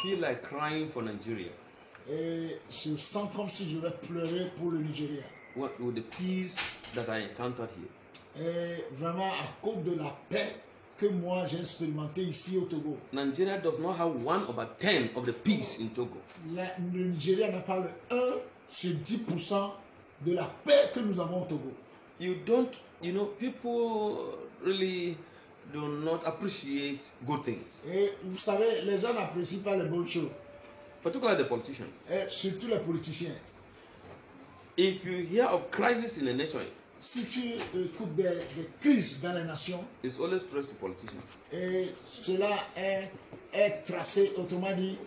feel like crying for Nigeria. Et je sens comme si je vais pleurer pour le Nigeria. With the peace that I encountered here. Et vraiment à cause de la paix que moi j'ai expérimenté ici au Togo. Nigeria does not have 1/10 of the peace in Togo. Le Nigeria n'a pas le 1 sur 10% de la paix que nous avons au Togo. People really do not appreciate good things. Et vous savez, les gens n'apprécient pas les bonnes choses. Particularly the politicians. Et surtout les politiciens. If you hear of crisis in a nation, si tu écoutes des crises dans les nations, it's always traced to politicians. Et cela est tracé, autrement dit,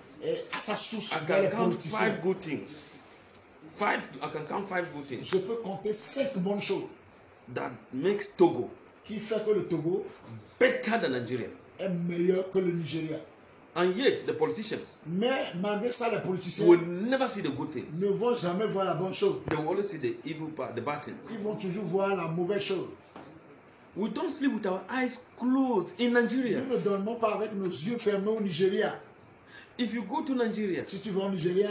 à sa source dans les politiciens. I can count 5 good things. Je peux compter 5 bonnes choses that makes Togo qui fait que le Togo better than Nigeria. Est meilleur que le Nigeria. And yet the politicians, mais malgré ça, les politiciens will never see the good things. Ne vont jamais voir la bonne chose. They will always see the evil part, the bad things. Ils vont toujours voir la mauvaise chose. We don't sleep with our eyes closed in Nigeria. Nous ne dormons pas avec nos yeux fermés au Nigeria. If you go to Nigeria, si tu vas au Nigeria,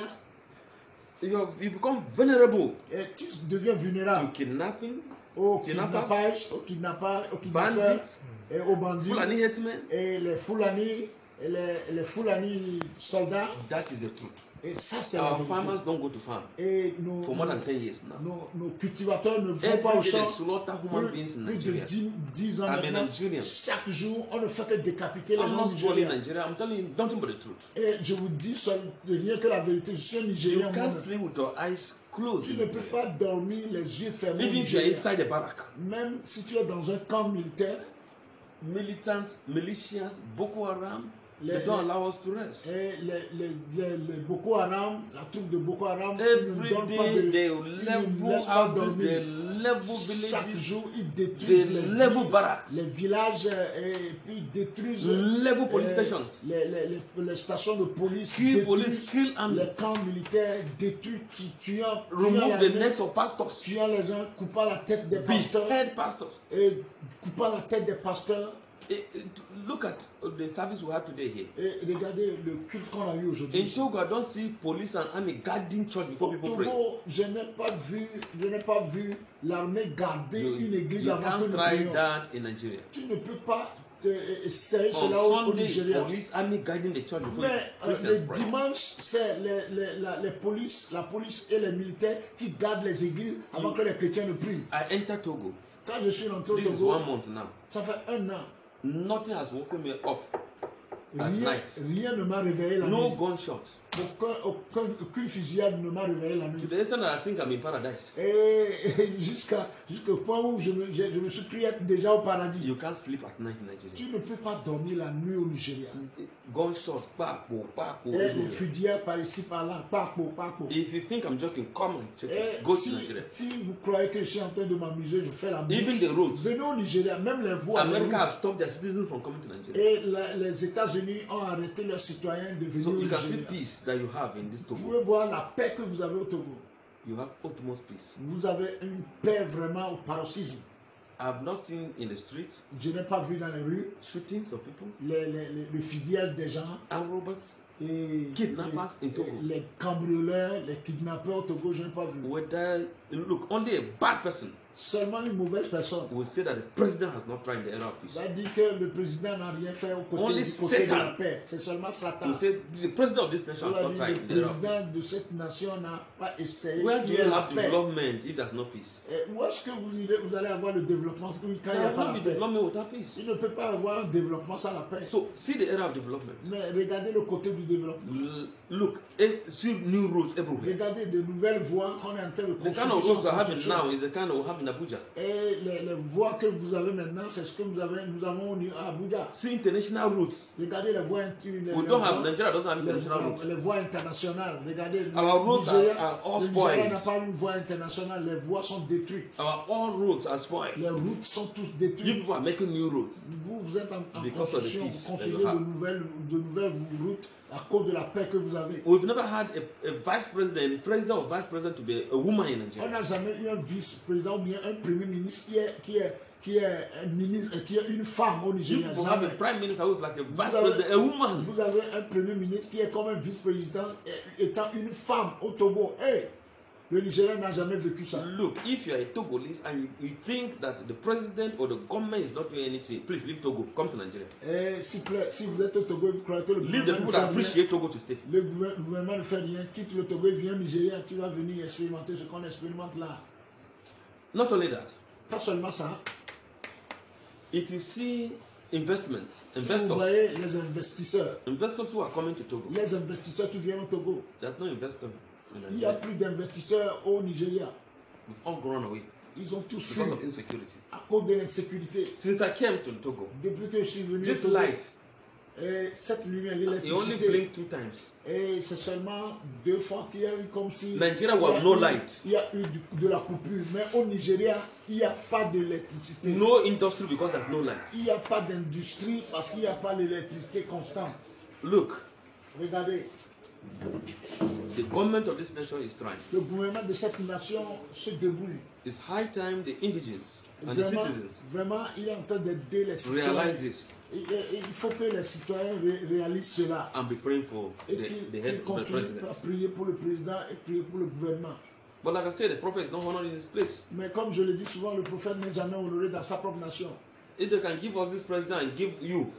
you become vulnerable. Et tu deviens vulnérable. To kidnapping, au kidnappage, aux kidnappeurs, et aux bandits, Fulani headmen, et les Fulani soldats. That is the truth. Et ça, c'est la vérité. Our farmers don't go to farm for more than 10 years now. Nos cultivateurs ne vont pas au champ plus de 10 ans maintenant. Chaque jour, on ne fait que décapiter les gens nigériens. I'm telling you nothing but the truth. Et je vous dis rien que la vérité. Je suis un Nigérien. You can't sleep with your eyes closed. Tu ne peux pas dormir les yeux fermés. Even if you are inside the barrack. Même si tu es dans un camp militaire. Militias, Boko Haram, they don't allow us to rest. Les Boko Haram, la troupe de Boko Haram, every day they level houses, they level villages, chaque jour ils détruisent les villages et puis détruisent level police stations, les stations de police, kill police, kill army, les camps militaires, détruisent, tuant remove the necks of pastors, tuant les gens, coupant la tête des pasteurs, behead pastors, et coupant la tête des pasteurs. Look at the service we have today here. Et regardez le culte qu'on a eu aujourd'hui. In Togo, I don't see police and army guarding church before people pray. Je n'ai pas vu l'armée garder une église avant que nous prions. You can't try that in Nigeria. Tu ne peux pas essayer cela au Nigeria. Police, army guarding the church before mais le dimanche, c'est la police et les militaires qui gardent les églises avant que les chrétiens ne prient. I enter Togo. Quand je suis rentré au Togo, this is 1 month now. Ça fait 1 an. Nothing has woken me up at night. Rien ne m'a réveillé la nuit. No gunshot. Aucune fusillade ne m'a réveillé la nuit. To the extent that I think I'm in paradise. Et jusqu'au point où je me suis cru être déjà au paradis. You can't sleep at night in Nigeria. Tu ne peux pas dormir la nuit au Nigeria. Gunshots, et les fusillades par ici, par là, If you think I'm joking, come and check it. Go to Nigeria. Si vous croyez que je suis en train de m'amuser, je fais la bouche. Even the roads. Venez au Nigeria, même les voies. America has stopped their citizens from coming to Nigeria. Et les États-Unis ont arrêté leurs citoyens de venir au Nigeria. You can see peace that you have in this Togo. Vous pouvez voir la paix que vous avez au Togo. You have utmost peace. Vous avez une paix vraiment au paroxysme. I have not seen in the street. Je n'ai pas vu dans les rues. Shootings of people. Le fusillage des gens. Armed robbers. Et kidnappers in Togo. Les cambrioleurs, les kidnappeurs au Togo, je n'ai pas vu. Look, only a bad person. Seulement une mauvaise personne. Will say that the president has not tried in the era of peace. Va dire que le président n'a rien fait au côté de la paix. C'est seulement Satan. Will say the president of this nation has not tried in the era of peace. Le président de cette nation n'a pas essayé. Where do you have development if there's no peace? Où est-ce que vous allez avoir le développement quand il n'y a pas la paix? Il ne peut pas avoir un développement sans la paix. So see the era of development. Mais regardez le côté du développement. Look, see new roads everywhere. Regardez de nouvelles voies qu'on est en train de construire. The kind of roads we're having now is the kind of we have in Abuja. Et les voies que vous avez maintenant, c'est ce que nous avons à Abuja. See international routes. Regardez les voies Nigeria doesn't have international routes. Les voies internationales. Regardez. Our roads are all spoiled. Nigeria n'a pas une voie internationale. Les voies sont détruites. All roads are spoiled. Les routes sont tous détruites. You people are making new roads. Vous êtes en construction. Vous construisez de nouvelles routes à cause de la paix que vous avez. We've never had a president or vice president to be a woman in On Nigeria. n'a jamais eu un vice-président ou bien un premier ministre qui est un ministre, qui est une femme au You Nigeria. people have a Jamais. prime minister who's like a vice Vous avez- president, a woman. Vous avez un premier ministre qui est comme un vice-président étant une femme au Togo. Hey, le Nigeria n'a jamais vécu ça. Look, if you are a Togolese and you think that the president or the government is not doing anything, please leave Togo. Come to Nigeria. Et s'il plaît, si vous êtes au Togo et vous croyez que le Leave the gouvernement ne people fait that rien, appreciate Togo to stay. le gouvernement ne fait rien, quitte le Togo et viens au Nigeria, tu vas venir expérimenter ce qu'on expérimente là. Not only that, Pas seulement ça. if you see investments, Si vous investors voyez les investisseurs who are coming to Togo, qui viennent au Togo, there's no investor in il n'y a Nigeria. plus d'investisseurs au Nigeria. We've all grown away Ils ont tous fui because of insecurity. à cause de l'insécurité. Since I came to Togo, Depuis que je suis venu au this Togo, light, cette lumière, it only l'électricité, blinked 2 times. et c'est seulement 2 fois qu'il y a eu comme si Nigeria will have no light. il y a eu de la coupure. Mais au Nigeria, il n'y a pas d'électricité. No industry because there's no light. Il n'y a pas d'industrie parce qu'il n'y a pas l'électricité constante. Look, Regardez, the government of this nation is trying. le gouvernement de cette nation se débrouille. It's high time the indigenous and the Vraiment, citizens vraiment, il est en train d'aider les citoyens. realize this Il faut que les citoyens réalisent cela. and be praying for Et the qu'ils head of the continuent president. à prier pour le président et prier pour le gouvernement. But like I said, the prophet is not honored in his place. Mais comme je le dis souvent, le prophète n'est jamais honoré dans sa propre nation. If they can give us this president and give you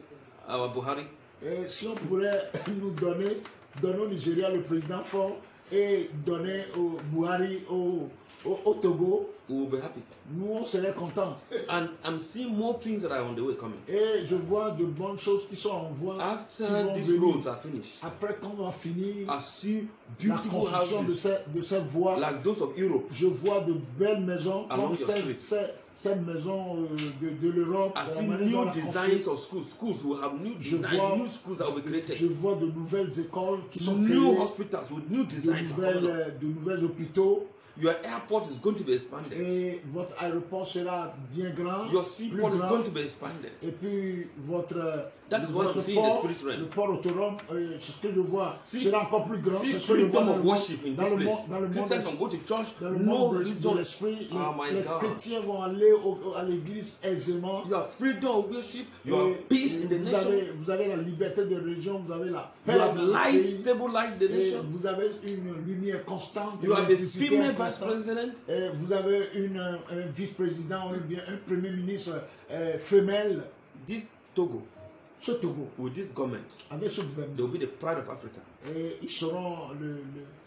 our Buhari, Et si on pourrait nous donner au Nigeria le président fort et donner au Buhari au Togo, we will be happy. nous on serait contents. And I'm seeing more things that are on the way coming. Et je vois de bonnes choses qui sont en voie, qui After vont these venir. roads are finished, Après qu'on va finir I see la beautiful construction houses de ces voies, like those of Europe. je vois de belles maisons Along comme your street. ces maisons de l'Europe. I de la see manière dont new la designs of schools. Schools will have new Je designs, vois- new schools that will be Je created. vois de nouvelles écoles qui sont New créées, hospitals with new designs. de nouvelles hôpitaux. Your airport is going to be expanded. Et votre aéroport sera bien grand, Your plus seaport is grand. going to be expanded. Et puis votre That's what I'm seeing in the spirit realm. le port autonome, c'est ce que je vois, See- sera encore plus grand. See C'est ce que je vois freedom dans of le monde, worship in dans this le place. monde, dans le monde, Christians can go to church, dans le no monde de religion. l'esprit. Oh my Les God. chrétiens vont aller à l'église aisément. You have freedom of worship. You Et have peace in the vous nation. vous avez la liberté de religion, vous avez la paix You have dans le light, pays. stable light in the Et nation. vous avez une lumière constante, You have a l'électricité female vice constante. president. Et vous avez un vice-président ou bien un premier ministre femelle. This Togo, Ce Togo, with this government, avec ce they gouvernement, will be the pride of Africa et ils seront,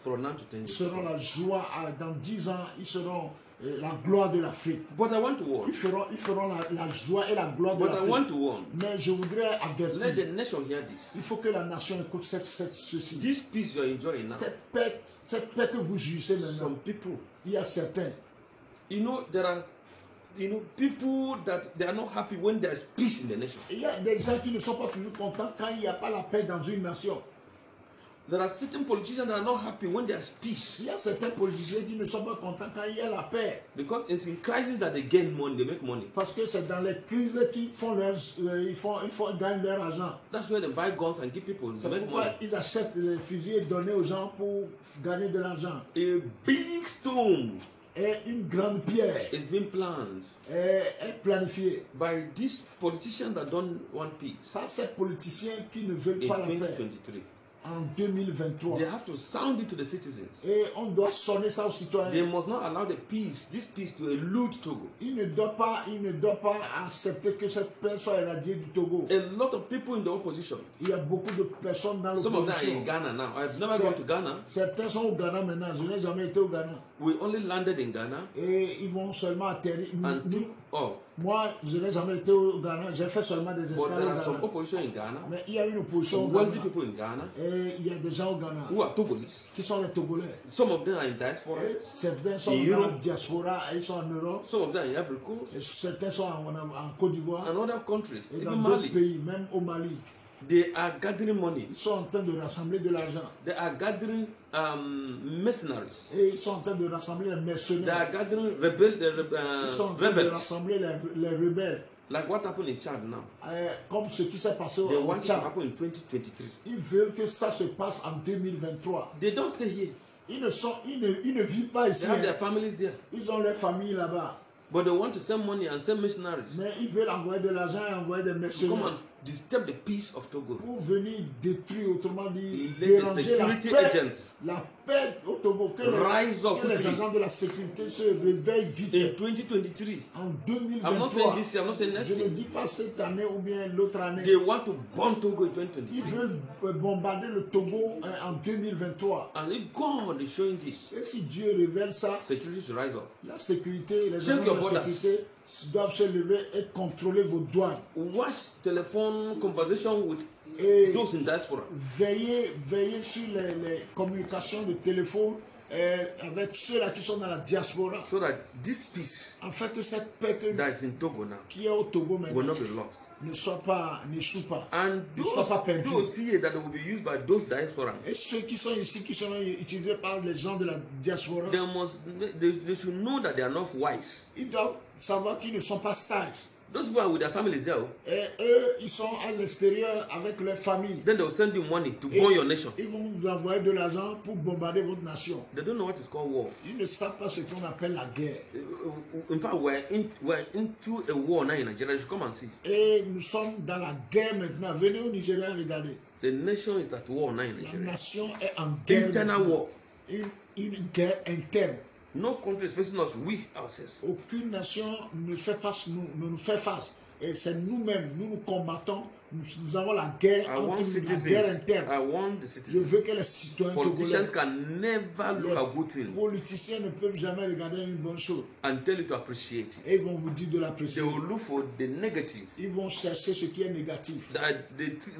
from now to 10 ils years. seront la joie, dans 10 ans, ils seront la gloire de l'Afrique. But I want to warn. Ils feront la joie et la gloire de But I want l'Afrique. to warn. Mais je voudrais Let avertir, the nation hear this. il faut que la nation écoute ceci. This peace you are enjoying now. Cette paix que vous jouissez maintenant, Some people, il y a certains, you know, there are, people that they are not happy when there is peace in the nation. il y a des gens qui ne sont pas toujours contents quand il n'y a pas la paix dans une nation. There are certain politicians that are not happy when there is peace. Il y a certains politiciens qui ne sont pas contents quand il y a la paix. Because it's in crisis that they gain money, they make money. Parce que c'est dans les crises qu'ils gagnent leur argent. That's why they buy guns and give people to C'est make pourquoi money. ils achètent les fusils et donnent aux gens pour gagner de l'argent. A big stone Et une grande pierre is being planned est planifiée by these politicians that don't want peace par ces politiciens qui ne veulent in pas la paix 2023. en 2023. They have to sound it to the citizens. Et on doit sonner ça aux They citoyens. must not allow this peace to elude Togo. Il ne doit pas accepter que cette paix soit éradiée du Togo. A lot of people in the opposition, Il y a beaucoup de personnes dans some of them are in l'opposition. Ghana now. I've never gone to Ghana. Certains sont au Ghana maintenant. Je n'ai jamais été au Ghana. We only landed in Ghana Et ils vont seulement atterrir. and took off. Moi, je n'ai jamais été au Ghana. J'ai fait seulement des But escales there au are some Ghana. opposition in Ghana, Mais il y a une opposition au some wealthy Ghana. people in Ghana Et il y a des gens au Ghana who are Togolese. qui sont les Togolais. Some of them are in diaspora. Et certains sont In dans la Europe. diaspora, ils sont en Europe. Some of them are in Ivory Coast Et certains sont en Côte d'Ivoire. and other countries, Et dans even d'autres Mali. pays, même au Mali. They are gathering money. Ils sont en train de rassembler de l'argent. They are gathering mercenaries. Et ils sont en train de rassembler les They mercenaires. are gathering Ils sont en train de rebels rassembler les rebelles. Like what happened in Chad now. Comme ce qui s'est passé They au want it to Tchad. happen in 2023. Ils veulent que ça se passe en 2023. They don't stay here. Ils ne vivent pas ici. They have Hein. their families there. Ils ont leur famille là-bas. But they want to send money and send missionaries Mais ils veulent envoyer de l'argent et envoyer des to come mercenaires and disturb the peace of Togo. pour venir détruire, autrement dit, Let the déranger la security paix. agents La paix au Togo. Que rise up les quickly. agents de la sécurité se réveillent vite. In 2023, En I'm not saying 2023, this year, I'm not saying next je ne year. dis pas cette année ou bien l'autre année. They want to bomb Togo in Ils 2023. veulent bombarder le Togo en 2023. And if God is showing this, Et si Dieu révèle ça, security should rise up. la sécurité, les Check agents de your la borders. sécurité doivent se lever et contrôler vos douanes. Watch telephone conversation with Et those in diaspora. veillez sur les communications de téléphone avec ceux-là qui sont dans la diaspora. So that this peace Afin que cette paix that is in Togo now qui est au Togo will maintenant not be lost. n'échoue pas. And Ne soit pas perdu. those here that will be used by those diasporans, Et ceux qui sont ici, qui sont utilisés par les gens de la diaspora, they should know that they are not wise. ils doivent savoir qu'ils ne sont pas sages. Those people are with their families there. Et eux, ils sont à l'extérieur avec leur famille. Then they will send you money to Et burn your nation. ils vont vous envoyer de l'argent pour bombarder votre nation. They don't know what is called war. Ils ne savent pas ce qu'on appelle la guerre. In fact, we're into a war now in Nigeria. You should come and see. Et nous sommes dans la guerre maintenant. Venez au Nigeria regarder. The nation is at war now in La Nigeria. nation est en guerre. Internal maintenant. war. Une guerre interne. No country is facing us, we ourselves. Aucune nation ne nous fait face. Et c'est nous-mêmes, nous combattons. Nous avons la guerre I want entre nous, la guerre citizens. interne. I want the Je citizens. veux que les citoyens Politicians togolais, can never look at good les things politiciens ne peuvent jamais regarder une bonne chose. and tell you to appreciate it. Et ils vont vous dire de l'apprécier. They will look for the negative. Ils vont chercher ce qui est négatif. That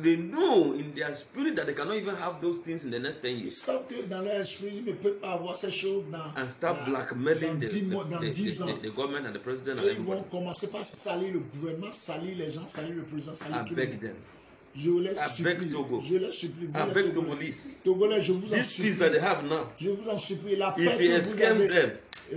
they know in their spirit that they cannot even have those things in the next 10 Ils years. savent que dans leur esprit, ils ne peuvent pas avoir ces choses And start blackmailing dans 10 ans. the government and the president and Et ils vont everybody. commencer par salir le gouvernement, salir les gens, salir le président, salir I tout le beg monde. them. Je vous les I beg supplie. Togo. Je les supplie. Vous I les beg Togolais. Togolese. Togolais, je vous en This peace supplie. that they have now, Je vous en supplie. La paix if he que vous escapes avez, them,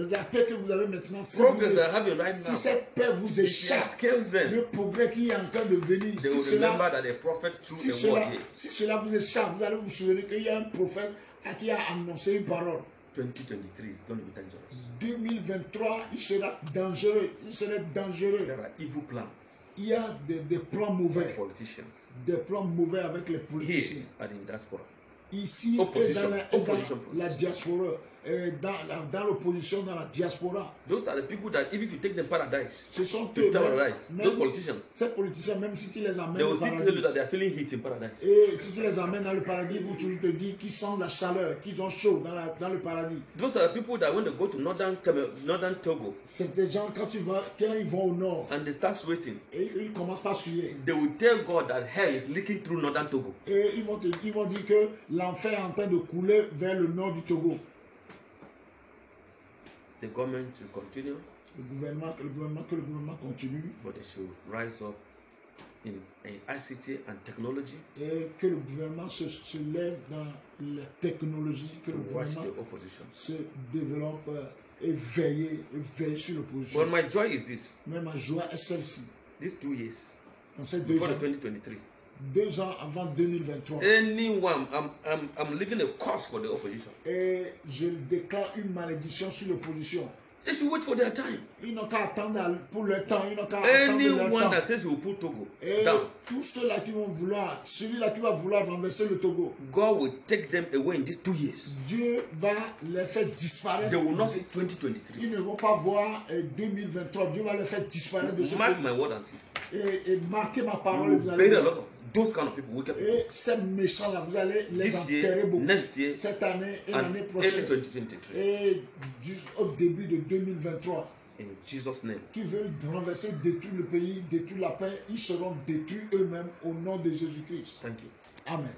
la paix que vous avez maintenant, si, progress they're having right si now, cette paix vous if he échappe, escapes them, le progrès qui est en train de venir, they will remember that the prophet threw a word here. si cela vous échappe, vous allez vous souvenir qu'il y a un prophète qui a annoncé une parole. 2023 is going to be dangerous. 2023, il sera dangereux. Il sera dangereux. There are evil plans Il y a des plans by mauvais. politicians Des plans mauvais avec les politiciens. here and in diaspora. Ici et Opposition, dans opposition la diaspora. Dans l'opposition, dans la diaspora. Those are the people that even if you take them paradise, Ce sont to eux, paradise, those politicians, ces politiciens, même si tu les amènes they will au still tell you paradis, that they are feeling heat in paradise. et si tu les amènes dans le paradis, ils vont toujours te dire qu'ils sentent la chaleur, qu'ils ont chaud dans le paradis. Those are the people that when they go to northern Togo C'est des gens, quand ils vont au nord, and they start sweating, et ils commencent par suer. they will tell God that hell is leaking through northern Togo. Et ils vont dire que l'enfer est en train de couler vers le nord du Togo. The government should continue, Que le gouvernement continue but they should rise up in ICT and technology et que le gouvernement se lève dans la technologie, que to le watch gouvernement the opposition. se développe et veiller sur l'opposition. But my joy is this: Mais ma joie est celle-ci. these 2 years Dans ces 2 before ans, the 2023, 2 ans avant 2023, anyone, I'm leaving a curse for the opposition. et je déclare une malédiction sur l'opposition. They should wait for their time. Ils n'ont qu'à attendre pour leur temps. Ils n'ont qu'à attendre leur Anyone temps. that says he will put Togo Et down, tous ceux-là qui vont vouloir, celui-là qui va vouloir renverser le Togo, God will take them away in these 2 years. Dieu va les faire disparaître. They will not see 2023. Ils ne vont pas voir 2023. Dieu va les faire disparaître de ce Mark pays. my word and see. Et marquez ma You parole. Vous will allez bury a voir. lot of those kind of people, wicked people, Et ces méchants-là, vous allez les this year, enterrer beaucoup. next year, Cette année et and l'année early prochaine. 2023. Et au début de 2023. In Jesus' name. Qui veulent renverser, détruire le pays, détruire la paix, ils seront détruits eux-mêmes au nom de Jésus-Christ. Thank you. Amen.